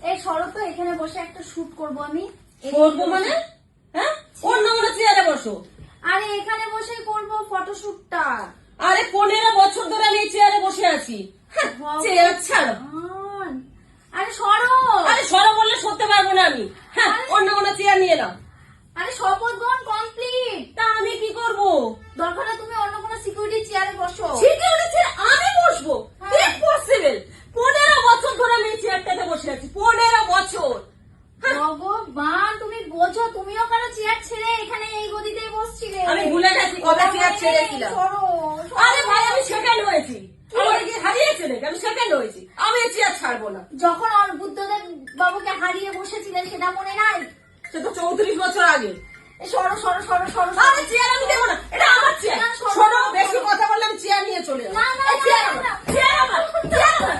এই সরো তো, এখানে বসে একটা শুট করব আমি। করবো মানে? হ্যাঁ, অন্য কোনো চেয়ারে বসো। আরে এখানে বসেই করব ফটোশুটটা। আরে 15 বছর ধরে আমি এই চেয়ারে বসে আছি। হ্যাঁ, চেয়ার ছাড়ো। আরে সরো। আরে সরো বললে সরতে পারবো না আমি। হ্যাঁ, অন্য কোনো চেয়ার নিয়ে নাও। আরে শপথ গ্রহণ কমপ্লিট। তা আমি কি করব? দরকার হলে তুমি অন্য কোনো সিকিউরিটি চেয়ারে বসো। সিকিউরিটি চেয়ারে আমি বসবো? হ্যাঁ। ইম্পসিবল। 15 বছর ধরে আমি এই চেয়ারটাতে বসে আছি। 15 বছর। ভগবান, তুমি বোঝো, তুমিও কারো চেয়ার ছেড়ে এখানে এই গদিতেই বসছিলে। আমি ভুলে গেছি কটা চেয়ার ছেড়েছিলাম। সরো। আরে ভাই, আমি সেকেন্ড হয়েছি। আমার কি হারিয়েছে নাকি? আমি সেকেন্ড হয়েছি। আমি এই চেয়ার ছাড়বো না। যখন বুদ্ধদেব বাবুকে হারিয়ে বসেছিলেন সেটা মনে নাই? সে তো 34 বছর আগে। সরো সরো সরো সরো। আরে চেয়ার আমি দেবো না, এটা আমার চেয়ার। না, সরো। শোনো, বেশি কথা বললে আমি চেয়ার নিয়ে চলে যাবো। না, না, এই চেয়ার না, আমার, না। চেয়ার আমার, চেয়ার আমার।